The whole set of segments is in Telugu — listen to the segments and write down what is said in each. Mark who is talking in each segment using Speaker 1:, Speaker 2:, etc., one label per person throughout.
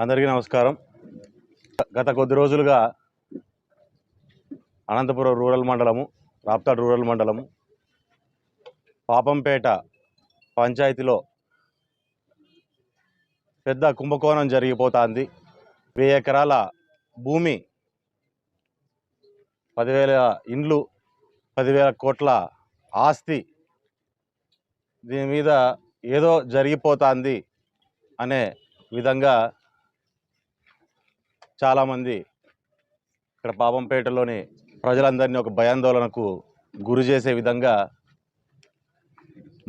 Speaker 1: అందరికీ నమస్కారం. గత కొద్ది రోజులుగా అనంతపురం రూరల్ మండలము, రాప్తాడ్ రూరల్ మండలము, పాపంపేట పంచాయతీలో పెద్ద కుంభకోణం జరిగిపోతుంది. 1000 ఎకరాల భూమి, 10,000 ఇండ్లు, 10,000 కోట్ల ఆస్తి, దీని మీద ఏదో జరిగిపోతుంది అనే విధంగా చాలామంది ఇక్కడ పాపంపేటలోని ప్రజలందరినీ ఒక భయాందోళనకు గురి చేసే విధంగా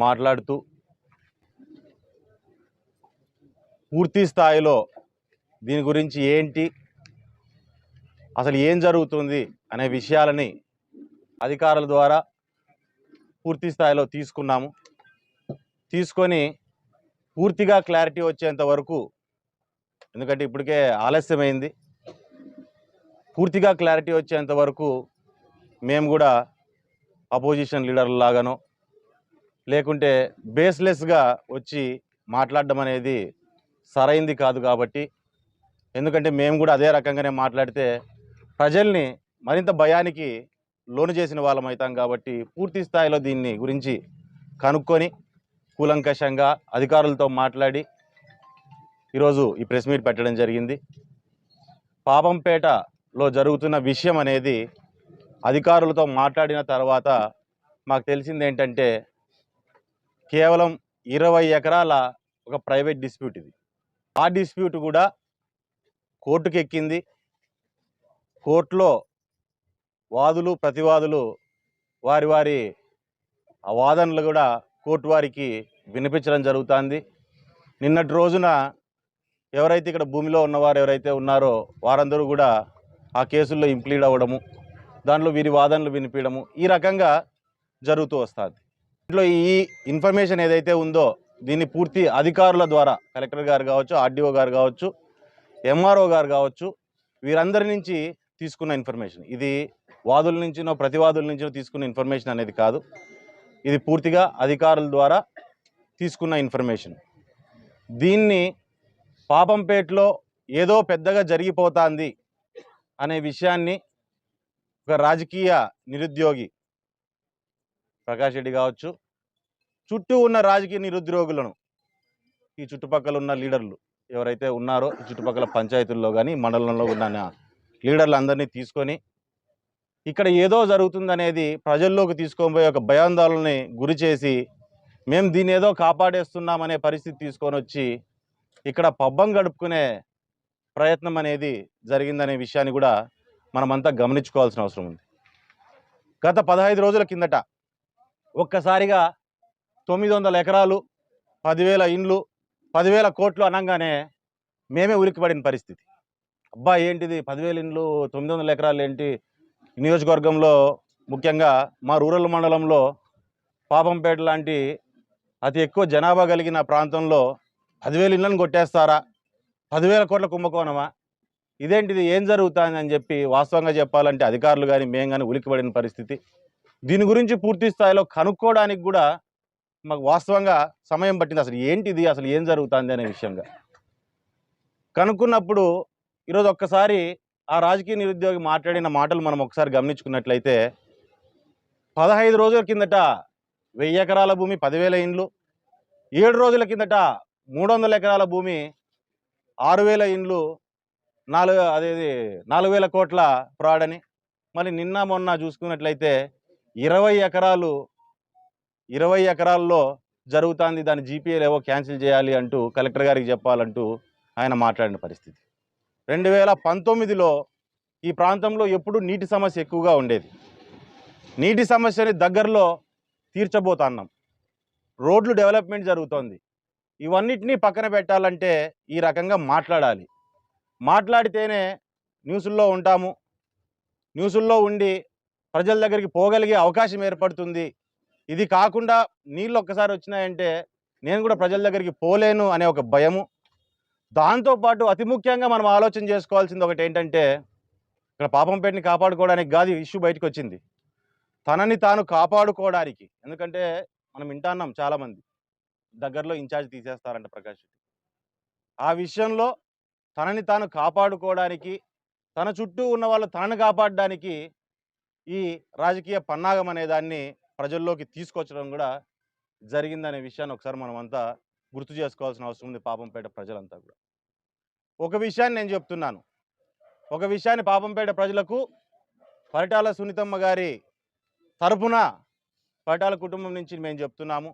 Speaker 1: మాట్లాడుతూ పూర్తి స్థాయిలో దీని గురించి ఏంటి, అసలు ఏం జరుగుతుంది అనే విషయాలని అధికారుల ద్వారా పూర్తి స్థాయిలో తీసుకొని పూర్తిగా క్లారిటీ వచ్చేంత వరకు, ఎందుకంటే ఇప్పటికే ఆలస్యమైంది, పూర్తిగా క్లారిటీ వచ్చేంత వరకు మేము కూడా అపోజిషన్ లీడర్ల లాగానో లేకుంటే బేస్లెస్గా వచ్చి మాట్లాడడం అనేది సరైంది కాదు. కాబట్టి ఎందుకంటే మేము కూడా అదే రకంగానే మాట్లాడితే ప్రజల్ని మరింత భయానికి లోను చేసిన వాళ్ళం అవుతాం. కాబట్టి పూర్తి స్థాయిలో దీన్ని గురించి కనుక్కొని కూలంకషంగా అధికారులతో మాట్లాడి ఈరోజు ఈ ప్రెస్ మీట్ పెట్టడం జరిగింది. పాపంపేటలో జరుగుతున్న విషయం అనేది అధికారులతో మాట్లాడిన తర్వాత మాకు తెలిసింది ఏంటంటే, కేవలం 20 ఎకరాల ఒక ప్రైవేట్ డిస్ప్యూట్ ఇది. ఆ డిస్ప్యూట్ కూడా కోర్టుకు ఎక్కింది. కోర్టులో వాదులు ప్రతివాదులు వారి వాదనలు కూడా కోర్టు వారికి వినిపించడం జరుగుతుంది. నిన్నటి రోజున ఎవరైతే ఇక్కడ భూమిలో ఉన్నవారు ఎవరైతే ఉన్నారో వారందరూ కూడా ఆ కేసుల్లో ఇంప్లీడ్ అవ్వడము, దాంట్లో వీరి వాదనలు వినిపించడము, ఈ రకంగా జరుగుతూ వస్తుంది. ఇంట్లో ఈ ఇన్ఫర్మేషన్ ఏదైతే ఉందో దీన్ని పూర్తి అధికారుల ద్వారా, కలెక్టర్ గారు కావచ్చు, ఆర్డీఓ గారు కావచ్చు, ఎంఆర్ఓ గారు కావచ్చు, వీరందరి నుంచి తీసుకున్న ఇన్ఫర్మేషన్. ఇది వాదుల నుంచినో ప్రతివాదుల నుంచినో తీసుకున్న ఇన్ఫర్మేషన్ అనేది కాదు. ఇది పూర్తిగా అధికారుల ద్వారా తీసుకున్న ఇన్ఫర్మేషన్. దీన్ని పాపంపేటలో ఏదో పెద్దగా జరిగిపోతుంది అనే విషయాన్ని ఒక రాజకీయ నిరుద్యోగి ప్రకాష్ రెడ్డి కావచ్చు, చుట్టూ ఉన్న రాజకీయ నిరుద్యోగులను, ఈ చుట్టుపక్కల ఉన్న లీడర్లు ఎవరైతే ఉన్నారో ఈ చుట్టుపక్కల పంచాయతీల్లో కానీ మండలంలో ఉన్న లీడర్లు అందరినీ తీసుకొని ఇక్కడ ఏదో జరుగుతుందనేది ప్రజల్లోకి తీసుకొని ఒక భయాందోళనని గురి చేసి మేము దీన్ని ఏదో కాపాడేస్తున్నామనే పరిస్థితి తీసుకొని వచ్చి ఇక్కడ పబ్బం గడుపుకునే ప్రయత్నం అనేది జరిగిందనే విషయాన్ని కూడా మనమంతా గమనించుకోవాల్సిన అవసరం ఉంది. గత 15 రోజుల కిందట ఒక్కసారిగా 900 ఎకరాలు, 10,000 ఇండ్లు, 10,000 కోట్లు అనగానే మేమే ఉలిక్కిపడిన పరిస్థితి. అబ్బా ఏంటిది 10,000 ఇండ్లు, 900 ఎకరాలు ఏంటి? నియోజకవర్గంలో ముఖ్యంగా మా రూరల్ మండలంలో పాపంపేట లాంటి అతి ఎక్కువ జనాభా కలిగిన ప్రాంతంలో 10,000 ఇళ్ళను కొట్టేస్తారా? 10,000 కోట్ల కుంభకోణమా? ఇదేంటిది, ఏం జరుగుతుంది అని చెప్పి వాస్తవంగా చెప్పాలంటే అధికారులు కానీ మేము కానీ ఉలిక్కిపడిన పరిస్థితి. దీని గురించి పూర్తి స్థాయిలో కనుక్కోవడానికి కూడా మాకు వాస్తవంగా సమయం పట్టింది. అసలు ఏంటిది, అసలు ఏం జరుగుతుంది అనే విషయంగా కనుక్కున్నప్పుడు ఈరోజు ఒక్కసారి ఆ రాజకీయ నిరుద్యోగి మాట్లాడిన మాటలు మనం ఒకసారి గమనించుకున్నట్లయితే, 15 రోజుల కిందట 1000 ఎకరాల భూమి, 10,000 ఇండ్లు, 7 రోజుల కిందట 300 ఎకరాల భూమి, 6,000 ఇండ్లు, 4,000 కోట్ల ఫ్రాడ్ అని. మళ్ళీ నిన్న మొన్న చూసుకున్నట్లయితే 20 ఎకరాల్లో జరుగుతుంది, దాని జీపీఏలు ఏవో క్యాన్సిల్ చేయాలి అంటూ కలెక్టర్ గారికి చెప్పాలంటూ ఆయన మాట్లాడిన పరిస్థితి. 2019లో ఈ ప్రాంతంలో ఎప్పుడు నీటి సమస్య ఎక్కువగా ఉండేది. నీటి సమస్యని దగ్గరలో తీర్చబోతున్నాం, రోడ్లు డెవలప్మెంట్ జరుగుతోంది. ఇవన్నిటినీ పక్కన పెట్టాలంటే ఈ రకంగా మాట్లాడితేనే న్యూసుల్లో ఉంటాము, న్యూసుల్లో ఉండి ప్రజల దగ్గరికి పోగలిగే అవకాశం ఏర్పడుతుంది. ఇది కాకుండా నీళ్ళు ఒక్కసారి వచ్చినాయంటే నేను కూడా ప్రజల దగ్గరికి పోలేను అనే ఒక భయము. దాంతోపాటు అతి ముఖ్యంగా మనం ఆలోచన చేసుకోవాల్సింది ఒకటి ఏంటంటే, ఇక్కడ పాపంపేటని కాపాడుకోవడానికి కాదు ఇష్యూ బయటకు వచ్చింది, తనని తాను కాపాడుకోవడానికి. ఎందుకంటే మనం వింటున్నాం చాలామంది దగ్గరలో ఇన్ఛార్జ్ తీసేస్తారంట ప్రకాష్ రెడ్డి. ఆ విషయంలో తనని తాను కాపాడుకోవడానికి, తన చుట్టూ ఉన్న వాళ్ళు తనని కాపాడడానికి ఈ రాజకీయ పన్నాగం అనే దాన్ని ప్రజల్లోకి తీసుకొచ్చడం కూడా జరిగిందనే విషయాన్ని ఒకసారి మనమంతా గుర్తు చేసుకోవాల్సిన అవసరం ఉంది పాపంపేట ప్రజలంతా కూడా. ఒక విషయాన్ని నేను చెప్తున్నాను. ఒక విషయాన్ని పాపంపేట ప్రజలకు పరిటాల సునీతమ్మ గారి తరపున పరిటాల కుటుంబం నుంచి మేము చెప్తున్నాము.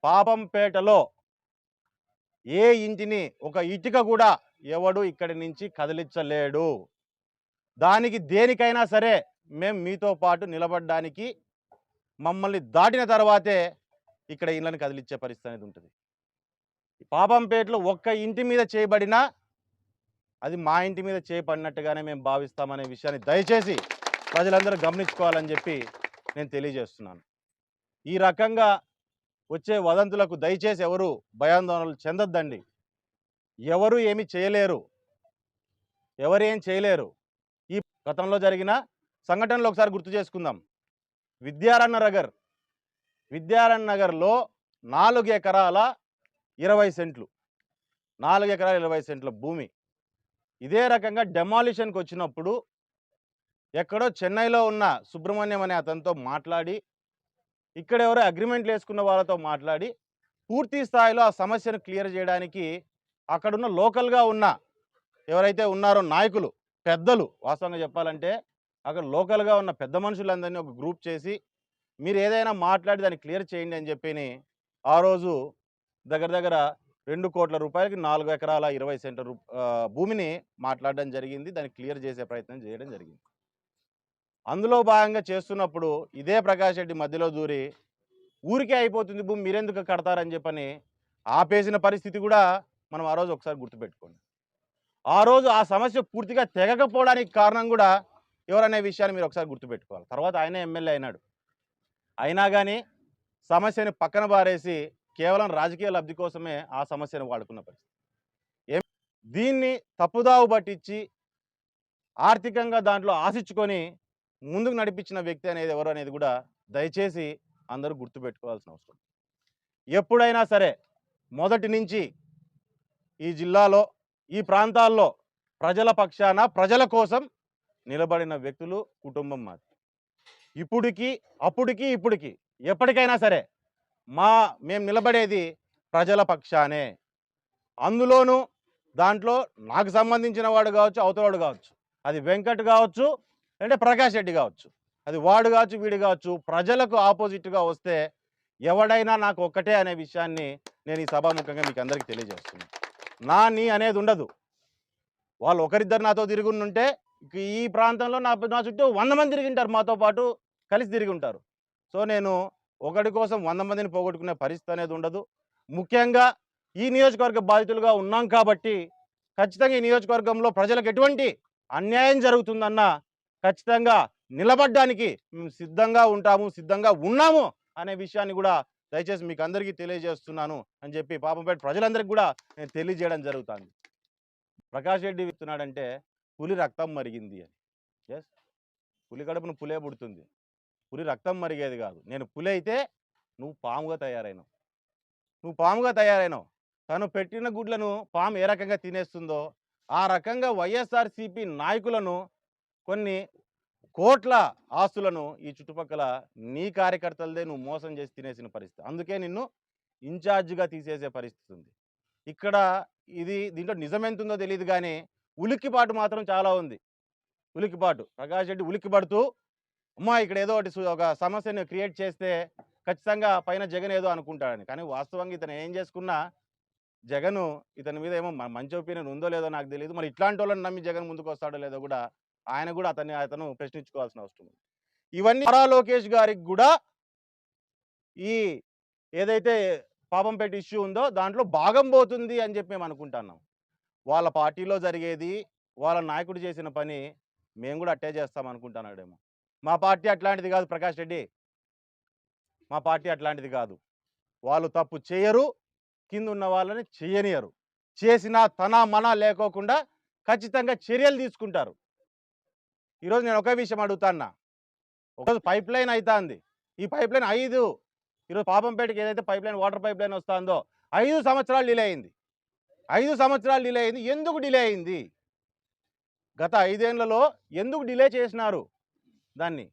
Speaker 1: పాపంపేటలో ఏ ఇంటిని ఒక ఇటుక కూడా ఎవడు ఇక్కడి నుంచి కదిలించలేడు. దానికి దేనికైనా సరే మేము మీతో పాటు నిలబడడానికి మమ్మల్ని దాటిన తర్వాతే ఇక్కడ ఇళ్ళని కదిలించే పరిస్థితి అనేది ఉంటుంది. పాపంపేటలో ఒక్క ఇంటి మీద చేయబడినా అది మా ఇంటి మీద చేయబడినట్టుగానే మేము భావిస్తామనే విషయాన్ని దయచేసి ప్రజలందరూ గమనించుకోవాలని చెప్పి నేను తెలియజేస్తున్నాను. ఈ రకంగా వచ్చే వదంతులకు దయచేసి ఎవరు భయాందోళనలు చెందొద్దండి. ఎవరు ఏమి చేయలేరు, ఎవరేం చేయలేరు. ఈ గతంలో జరిగిన సంఘటనలు ఒకసారి గుర్తు చేసుకుందాం. విద్యారణ్య నగర్లో 4 ఎకరాల 20 సెంట్లు 4 ఎకరాల 20 సెంట్ల భూమి ఇదే రకంగా డెమాలిషన్కి వచ్చినప్పుడు ఎక్కడో చెన్నైలో ఉన్న సుబ్రహ్మణ్యం అనే అతనితో మాట్లాడి, ఇక్కడ ఎవరో అగ్రిమెంట్లు వేసుకున్న వాళ్ళతో మాట్లాడి పూర్తి స్థాయిలో ఆ సమస్యను క్లియర్ చేయడానికి అక్కడున్న లోకల్గా ఉన్న ఎవరైతే ఉన్నారో నాయకులు, పెద్దలు, వాస్తవంగా చెప్పాలంటే అక్కడ లోకల్గా ఉన్న పెద్ద మనుషులందరినీ ఒక గ్రూప్ చేసి మీరు ఏదైనా మాట్లాడి దాన్ని క్లియర్ చేయండి అని చెప్పి ఆ రోజు దగ్గర 2 కోట్ల రూపాయలకి 4 ఎకరాల 20 సెంట్ల భూమిని మాట్లాడడం జరిగింది. దాన్ని క్లియర్ చేసే ప్రయత్నం చేయడం జరిగింది. అందులో భాగంగా చేస్తున్నప్పుడు ఇదే ప్రకాష్ రెడ్డి మధ్యలో దూరి ఊరికే అయిపోతుంది భూమి మీరెందుకు కడతారని చెప్పని ఆపేసిన పరిస్థితి కూడా మనం ఆ రోజు ఒకసారి గుర్తుపెట్టుకోండి. ఆ రోజు ఆ సమస్య పూర్తిగా తెగకపోవడానికి కారణం కూడా ఎవరనే విషయాన్ని మీరు ఒకసారి గుర్తుపెట్టుకోవాలి. తర్వాత ఆయన ఎమ్మెల్యే అయినాడు. అయినా కానీ సమస్యని పక్కన పారేసి కేవలం రాజకీయ లబ్ధి కోసమే ఆ సమస్యను వాడుకున్న పరిస్థితి. దీన్ని తప్పుదావు పట్టించి ఆర్థికంగా దాంట్లో ఆశించుకొని ముందుకు నడిపించిన వ్యక్తి అనేది ఎవరు అనేది కూడా దయచేసి అందరూ గుర్తుపెట్టుకోవాల్సిన అవసరం. ఎప్పుడైనా సరే మొదటి నుంచి ఈ జిల్లాలో ఈ ప్రాంతాల్లో ప్రజల పక్షాన ప్రజల కోసం నిలబడిన వ్యక్తులు కుటుంబం మాది. ఇప్పటికీ ఇప్పటికీ ఎప్పటికైనా సరే మేము నిలబడేది ప్రజల పక్షానే. అందులోనూ దాంట్లో నాకు సంబంధించిన వాడు కావచ్చు, అవతలవాడు కావచ్చు, అది వెంకట్ కావచ్చు అంటే ప్రకాష్ రెడ్డి కావచ్చు, అది వాడు కావచ్చు వీడు కావచ్చు, ప్రజలకు ఆపోజిట్గా వస్తే ఎవడైనా నాకు ఒక్కటే అనే విషయాన్ని నేను ఈ సభాముఖంగా మీకు అందరికీ తెలియజేస్తున్నాను. నీ అనేది ఉండదు. వాళ్ళు ఒకరిద్దరు నాతో తిరుగుంటే ఈ ప్రాంతంలో నా చుట్టూ 100 మంది తిరిగింటారు, మాతో పాటు కలిసి తిరిగి ఉంటారు. సో నేను ఒకటి కోసం 100 మందిని పోగొట్టుకునే పరిస్థితి అనేది ఉండదు. ముఖ్యంగా ఈ నియోజకవర్గ బాధితులుగా ఉన్నాం కాబట్టి ఖచ్చితంగా ఈ నియోజకవర్గంలో ప్రజలకు ఎటువంటి అన్యాయం జరుగుతుందన్నా ఖచ్చితంగా నిలబడడానికి మేము సిద్ధంగా ఉంటాము, సిద్ధంగా ఉన్నాము అనే విషయాన్ని కూడా దయచేసి మీకు అందరికీ తెలియజేస్తున్నాను అని చెప్పి పాపంపేట ప్రజలందరికీ కూడా నేను తెలియజేయడం జరుగుతుంది. ప్రకాష్ రెడ్డి చెప్తున్నాడంటే పులి రక్తం మరిగింది అని. ఎస్, పులి కడుపును పులే పుడుతుంది, పులి రక్తం మరిగేది కాదు. నేను పులి అయితే నువ్వు పాముగా తయారైనావు. తను పెట్టిన గుడ్లను పాము ఏ రకంగా తినేస్తుందో ఆ రకంగా వైఎస్ఆర్సీపీ నాయకులను కొన్ని కోట్ల ఆస్తులను ఈ చుట్టుపక్కల నీ కార్యకర్తలదే నువ్వు మోసం చేసి తినేసిన పరిస్థితి. అందుకే నిన్ను ఇన్ఛార్జిగా తీసేసే పరిస్థితి ఉంది. ఇక్కడ దీంట్లో నిజమెంతుందో తెలియదు కానీ ఉలిక్కిపాటు మాత్రం చాలా ఉంది. ప్రకాష్ రెడ్డి ఉలిక్కిపడుతూ ఇక్కడ ఏదో ఒక సమస్యను క్రియేట్ చేస్తే ఖచ్చితంగా పైన జగన్ ఏదో అనుకుంటాడని. కానీ వాస్తవంగా ఇతను ఏం చేసుకున్నా జగన్ ఇతని మీద ఏమో మంచి ఒపీనియన్ ఉందో లేదో నాకు తెలియదు. మరి ఇట్లాంటి వాళ్ళని నమ్మి జగన్ ముందుకు వస్తాడో లేదో కూడా అతను ప్రశ్నించుకోవాల్సిన అవసరం ఉంది. ఇవన్నీ నారా లోకేష్ గారికి కూడా ఈ ఏదైతే పాపంపేట ఇష్యూ ఉందో దాంట్లో భాగం పోతుంది అని చెప్పి మేము అనుకుంటున్నాం. వాళ్ళ పార్టీలో జరిగేది, వాళ్ళ నాయకుడు చేసిన పని మేము కూడా అట్టే చేస్తాం అనుకుంటున్నాడేమో. మా పార్టీ అట్లాంటిది కాదు ప్రకాష్ రెడ్డి, మా పార్టీ అట్లాంటిది కాదు. వాళ్ళు తప్పు చేయరు, కింద ఉన్న వాళ్ళని చేయనియరు. చేసినా మన లేకోకుండా ఖచ్చితంగా చర్యలు తీసుకుంటారు. ఈరోజు నేను ఒకే విషయం అడుగుతాన్నా. ఒకరోజు పైప్ లైన్ అవుతుంది. ఈ పైప్ లైన్ ఈరోజు పాపంపేటకి ఏదైతే వాటర్ పైప్ లైన్ వస్తుందో 5 సంవత్సరాలు డిలే అయింది. 5 సంవత్సరాలు డిలే అయింది. ఎందుకు డిలే అయింది? గత 5 ఏళ్లలో ఎందుకు డిలే చేసినారు దాన్ని?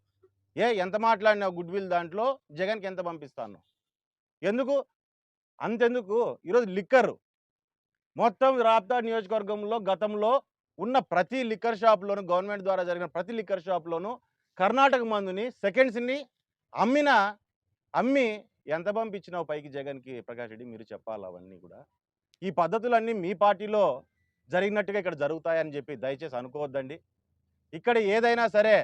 Speaker 1: ఎంత మాట్లాడినావు గుడ్‌విల్ దాంట్లో? జగన్‌కి ఎంత పంపిస్తాన్నావు? ఎందుకు? అంతెందుకు ఈరోజు లిక్కర్ మొత్తం రాప్తాడు నియోజకవర్గంలో గతంలో ఉన్న ప్రతి లిక్కర్ షాప్‌లోను గవర్నమెంట్ ద్వారా జరిగిన ప్రతి లిక్కర్ షాప్‌లోను కర్ణాటక మందుని సెకండ్స్‌ని అమ్మిన అమ్మి ఎంత పంపించినావు పైకి జగన్‌కి ప్రకాష్ రెడ్డి మీరు చెప్పాలి అవన్నీ కూడా. ఈ పద్ధతులన్నీ మీ పార్టీలో జరిగినట్టుగా ఇక్కడ జరుగుతాయని చెప్పి దయచేసి అనుకోవద్దండి. ఇక్కడ ఏదైనా సరే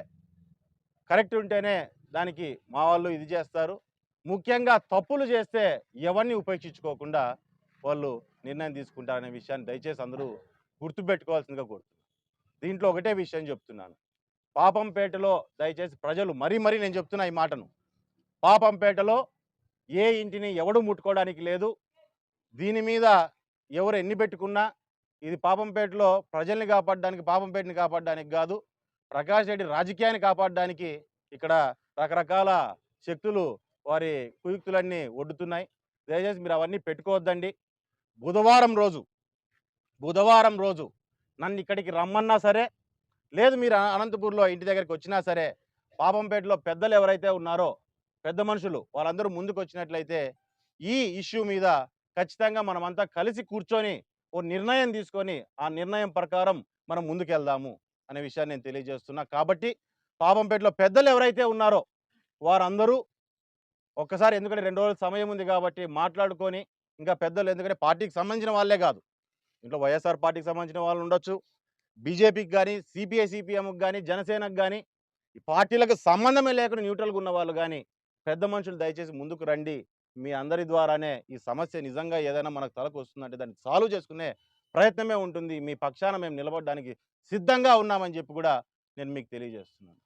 Speaker 1: కరెక్ట్ ఉంటేనే దానికి మా వాళ్ళు ఇది చేస్తారు. ముఖ్యంగా తప్పులు చేస్తే ఎవరిని ఉపేక్షించుకోకుండా వాళ్ళు నిర్ణయం తీసుకుంటారనే విషయాన్ని దయచేసి అందరూ గుర్తుపెట్టుకోవాల్సిందిగా కోరుతున్నాను. దీంట్లో ఒకటే విషయం చెప్తున్నాను. పాపంపేటలో దయచేసి ప్రజలు మరీ నేను చెప్తున్నా ఈ మాటను. పాపంపేటలో ఏ ఇంటిని ఎవడు ముట్టుకోవడానికి లేదు. దీని మీద ఎవరు ఎన్ని పెట్టుకున్నా ఇది పాపంపేటలో ప్రజల్ని కాపాడడానికి పాపంపేటని కాపాడడానికి కాదు. ప్రకాష్ రెడ్డి రాజకీయాన్ని కాపాడడానికి ఇక్కడ రకరకాల శక్తులు వారి కుయుక్తులన్నీ ఒడ్డుతున్నాయి. దయచేసి మీరు అవన్నీ పెట్టుకోవద్దండి. బుధవారం రోజు నన్ను ఇక్కడికి రమ్మన్నా సరే, లేదు మీరు అనంతపూర్లో ఇంటి దగ్గరికి వచ్చినా సరే, పాపంపేటలో పెద్దలు ఎవరైతే ఉన్నారో పెద్ద మనుషులు వాళ్ళందరూ ముందుకు వచ్చినట్లయితే ఈ ఇష్యూ మీద ఖచ్చితంగా మనమంతా కలిసి కూర్చొని ఓ నిర్ణయం తీసుకొని ఆ నిర్ణయం ప్రకారం మనం ముందుకెళ్దాము అనే విషయాన్ని నేను తెలియజేస్తున్నా. కాబట్టి పాపంపేటలో పెద్దలు ఎవరైతే ఉన్నారో వారందరూ ఒక్కసారి, ఎందుకంటే 2 రోజుల సమయం ఉంది కాబట్టి మాట్లాడుకొని, ఇంకా పెద్దలు ఎందుకంటే పార్టీకి సంబంధించిన వాళ్ళే కాదు, ఇంట్లో వైఎస్ఆర్ పార్టీకి సంబంధించిన వాళ్ళు ఉండొచ్చు, బీజేపీకి కానీ, సిపిఐ సిపిఎంకి కానీ, జనసేనకు కానీ, ఈ పార్టీలకు సంబంధమే లేకుండా న్యూట్రల్గా ఉన్న వాళ్ళు కానీ పెద్ద మనుషులు దయచేసి ముందుకు రండి. మీ అందరి ద్వారానే ఈ సమస్య నిజంగా ఏదైనా మనకు తలకు వస్తుందంటే దాన్ని సాల్వ్ చేసుకునే ప్రయత్నమే ఉంటుంది. మీ పక్షాన మేము నిలబడడానికి సిద్ధంగా ఉన్నామని చెప్పి కూడా నేను మీకు తెలియజేస్తున్నాను.